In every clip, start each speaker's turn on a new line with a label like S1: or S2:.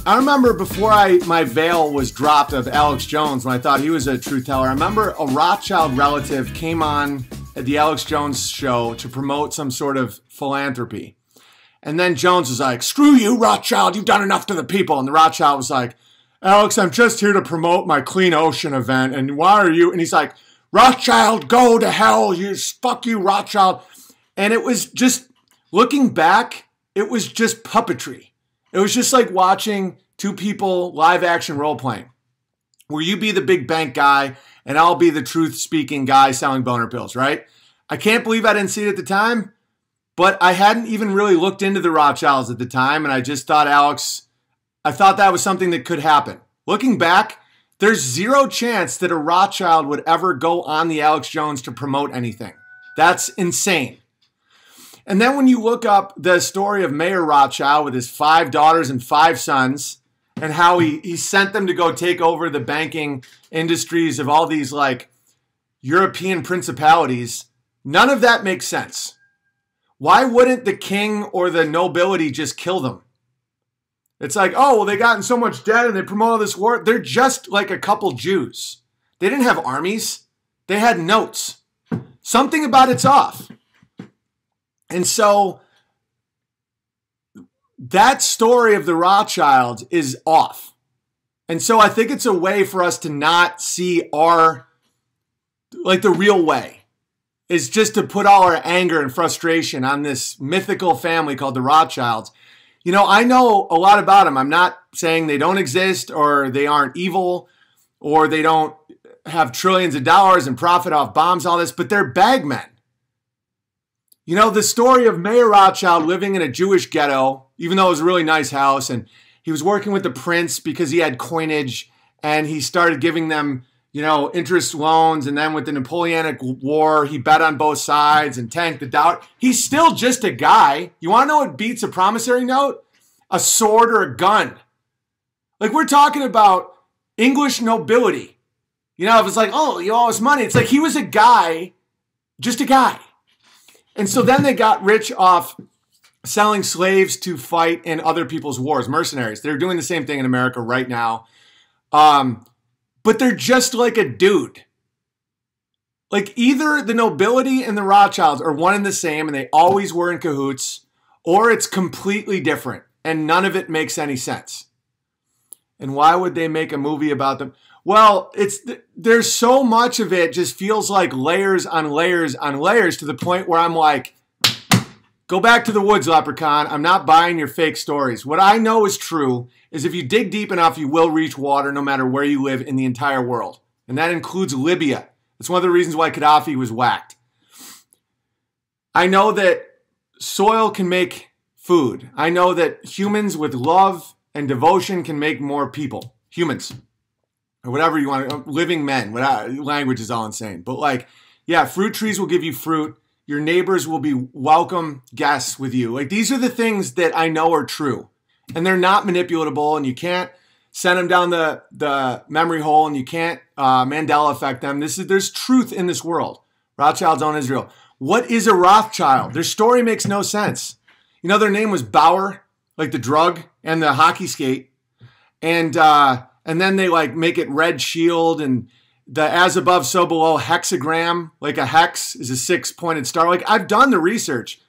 S1: I remember before my veil was dropped of Alex Jones, when I thought he was a truth teller, I remember a Rothschild relative came on at the Alex Jones show to promote some sort of philanthropy. And then Jones was like, screw you, Rothschild, you've done enough to the people. And the Rothschild was like, Alex, I'm just here to promote my Clean Ocean event. And why are you? And he's like, Rothschild, go to hell. Fuck you, Rothschild. And it was just, looking back, it was just puppetry. It was just like watching two people live action role playing, where you be the big bank guy and I'll be the truth speaking guy selling boner pills, right? I can't believe I didn't see it at the time, but I hadn't even really looked into the Rothschilds at the time. And I just thought, I thought that was something that could happen. Looking back, there's zero chance that a Rothschild would ever go on the Alex Jones to promote anything. That's insane. And then when you look up the story of Mayer Rothschild with his 5 daughters and 5 sons, and how he sent them to go take over the banking industries of all these like European principalities, none of that makes sense. Why wouldn't the king or the nobility just kill them? It's like, oh, well, they got in so much debt and they promote all this war. They're just like a couple Jews. They didn't have armies. They had notes. Something about it's off. And so that story of the Rothschilds is off. And so I think it's a way for us to not see the real way is just to put all our anger and frustration on this mythical family called the Rothschilds. You know, I know a lot about them. I'm not saying they don't exist or they aren't evil or they don't have trillions of dollars and profit off bombs, all this, but they're bagmen. You know, the story of Mayer Rothschild living in a Jewish ghetto, even though it was a really nice house, and he was working with the prince because he had coinage, and he started giving them, you know, interest loans, and then with the Napoleonic War, he bet on both sides and tanked the Dow. He's still just a guy. You want to know what beats a promissory note? A sword or a gun. Like, we're talking about English nobility. You know, if it's like, oh, you owe us money. It's like he was a guy, just a guy. And so then they got rich off selling slaves to fight in other people's wars, mercenaries. They're doing the same thing in America right now. But they're just like a dude. Like either the nobility and the Rothschilds are one and the same and they always were in cahoots, or it's completely different and none of it makes any sense. And why would they make a movie about them? Well, there's so much of it just feels like layers on layers on layers to the point where I'm like, go back to the woods, leprechaun. I'm not buying your fake stories. What I know is true is if you dig deep enough, you will reach water no matter where you live in the entire world. And that includes Libya. That's one of the reasons why Gaddafi was whacked. I know that soil can make food. I know that humans with love and devotion can make more people. Humans. Or whatever you want, living men, language is all insane. But like, yeah, fruit trees will give you fruit. Your neighbors will be welcome guests with you. Like these are the things that I know are true. And they're not manipulatable and you can't send them down the memory hole and you can't Mandela affect them. There's truth in this world. Rothschilds own Israel. What is a Rothschild? Their story makes no sense. You know, their name was Bauer, like the drug and the hockey skate. And then they like make it red shield and the as above, so below hexagram, like a hex is a 6-pointed star. Like I've done the research,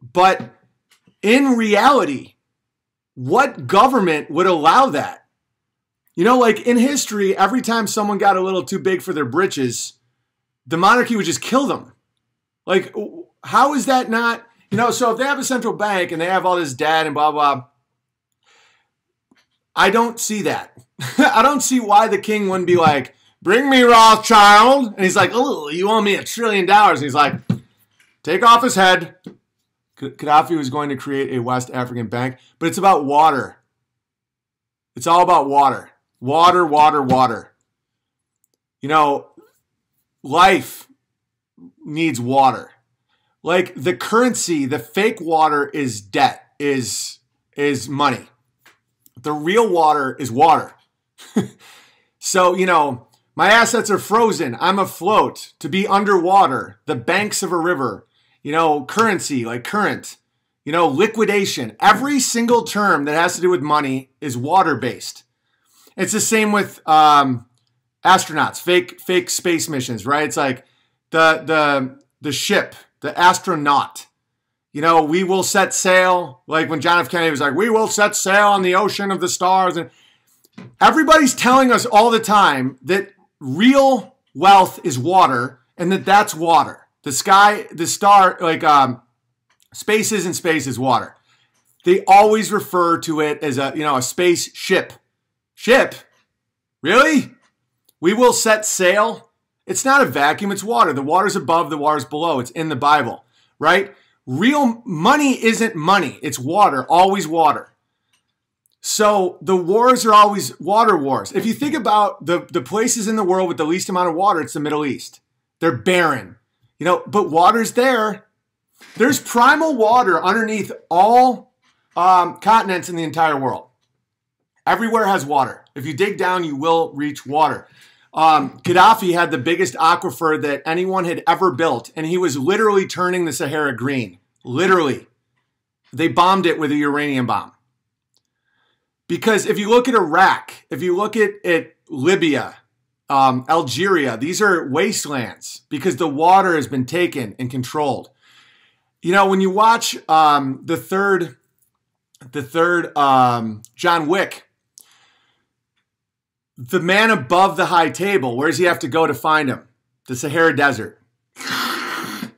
S1: but in reality, what government would allow that? You know, like in history, every time someone got a little too big for their britches, the monarchy would just kill them. Like, how is that not, you know, so if they have a central bank and they have all this debt and blah, blah, I don't see that. I don't see why the king wouldn't be like, bring me Rothschild. And he's like, oh, you owe me $1 trillion. And he's like, take off his head. Gaddafi was going to create a West African bank, but it's about water. It's all about water. Water, water, water. You know, life needs water. Like the currency, the fake water is debt, is money. The real water is water. So, you know, my assets are frozen. I'm afloat. To be underwater, the banks of a river. You know, currency, like current. liquidation. Every single term that has to do with money is water-based. It's the same with astronauts, fake space missions, right? It's like the ship, the astronaut. We will set sail. Like when John F. Kennedy was like, we will set sail on the ocean of the stars. And everybody's telling us all the time that real wealth is water and that's water. The sky, the star, space isn't space, is water. They always refer to it as a space ship. Ship? Really? We will set sail? It's not a vacuum, it's water. The water's above, the water's below. It's in the Bible, right? Real money isn't money. It's water, always water. So the wars are always water wars. If you think about the places in the world with the least amount of water, it's the Middle East. They're barren, but water's there. There's primal water underneath all continents in the entire world. Everywhere has water. If you dig down, you will reach water. Gaddafi had the biggest aquifer that anyone had ever built, and he was literally turning the Sahara green. Literally. They bombed it with a uranium bomb. Because if you look at Iraq, if you look at Libya, Algeria, these are wastelands because the water has been taken and controlled. When you watch the third John Wick, the man above the high table, where does he have to go to find him? The Sahara Desert,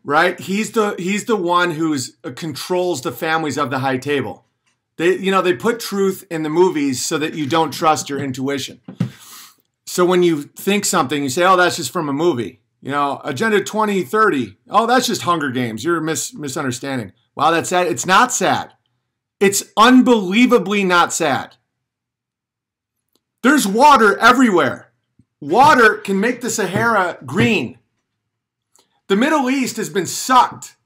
S1: right? He's the one who's controls the families of the high table. They put truth in the movies so that you don't trust your intuition. So when you think something, you say, oh, that's just from a movie. Agenda 2030. Oh, that's just Hunger Games. You're misunderstanding. Wow, that's sad. It's not sad. It's unbelievably not sad. There's water everywhere. Water can make the Sahara green. The Middle East has been sucked.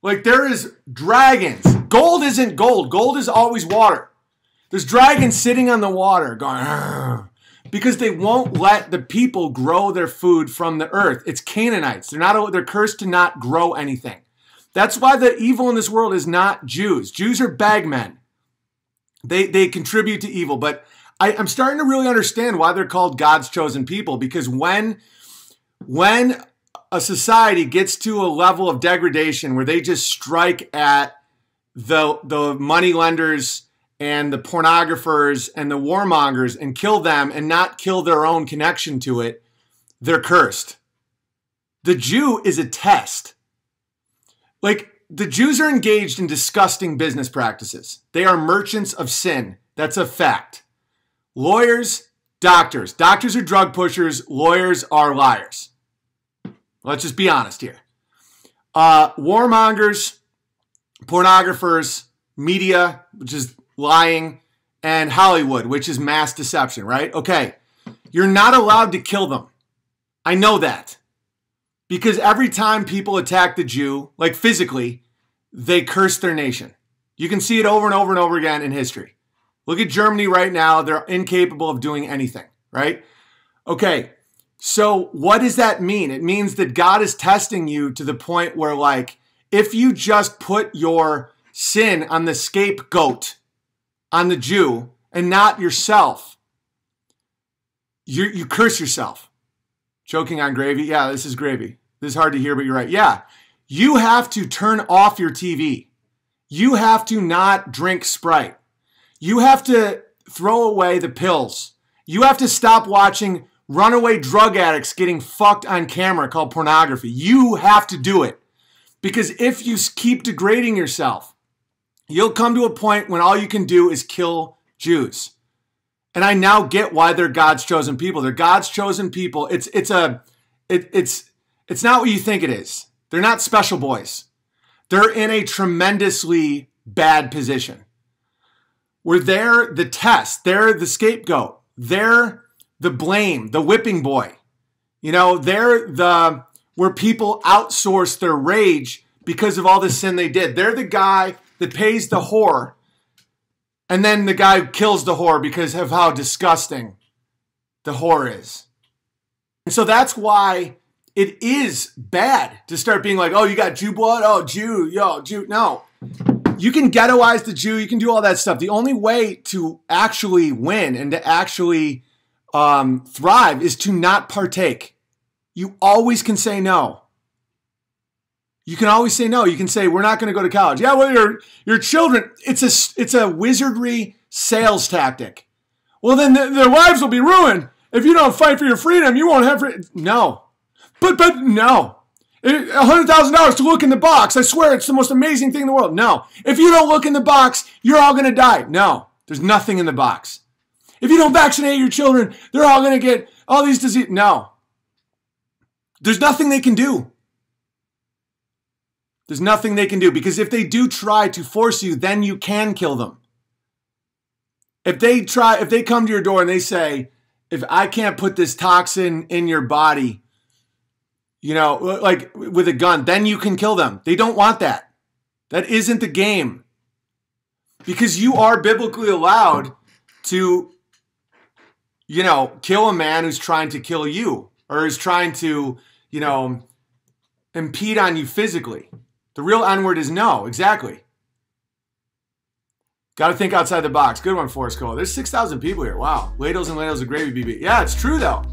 S1: There is dragons. Gold isn't gold. Gold is always water. There's dragons sitting on the water going, argh, because they won't let the people grow their food from the earth. It's Canaanites. They're cursed to not grow anything. That's why the evil in this world is not Jews. Jews are bagmen. They contribute to evil. But I'm starting to really understand why they're called God's chosen people, because when a society gets to a level of degradation where they just strike at the money lenders and the pornographers and the warmongers and kill them and not kill their own connection to it, they're cursed. The Jew is a test. The Jews are engaged in disgusting business practices. They are merchants of sin. That's a fact. Lawyers, doctors. Doctors are drug pushers. Lawyers are liars. Let's just be honest here. Warmongers, pornographers, media, which is lying, and Hollywood, which is mass deception, right? Okay, you're not allowed to kill them. I know that. Because every time people attack the Jew, physically, they curse their nation. You can see it over and over and over again in history. Look at Germany right now. They're incapable of doing anything, right? Okay, so what does that mean? It means that God is testing you to the point where, if you just put your sin on the scapegoat, on the Jew, and not yourself, you curse yourself. Choking on gravy? Yeah, this is gravy. This is hard to hear, but you're right. Yeah, you have to turn off your TV. You have to not drink Sprite. You have to throw away the pills. You have to stop watching runaway drug addicts getting fucked on camera called pornography. You have to do it. Because if you keep degrading yourself, you'll come to a point when all you can do is kill Jews. And I now get why they're God's chosen people. They're God's chosen people. It's not what you think it is. They're not special boys. They're in a tremendously bad position. Where they're the test. They're the scapegoat. They're the blame, the whipping boy. They're where people outsource their rage because of all the sin they did. They're the guy that pays the whore, and then the guy kills the whore because of how disgusting the whore is. And so that's why it is bad to start being like, oh, you got Jew blood? Oh, Jew, yo, Jew. No. You can ghettoize the Jew. You can do all that stuff. The only way to actually win and to actually thrive is to not partake. You always can say no. You can always say no. You can say, we're not going to go to college. Yeah, well, your children, it's a wizardry sales tactic. Well, then their lives will be ruined. If you don't fight for your freedom, you won't have freedom. No. But no. $100,000 to look in the box. I swear it's the most amazing thing in the world. No. If you don't look in the box, you're all going to die. No. There's nothing in the box. If you don't vaccinate your children, they're all going to get all these diseases. No. There's nothing they can do. There's nothing they can do, because if they do try to force you, then you can kill them. If they come to your door and they say, if I can't put this toxin in your body, like with a gun, then you can kill them. They don't want that. That isn't the game. Because you are biblically allowed to, kill a man who's trying to kill you or is trying to, impede on you physically. The real N-word is no, exactly. Got to think outside the box. Good one, Forrest Cole. There's 6,000 people here. Wow. Ladles and ladles of gravy, BB. Yeah, it's true, though.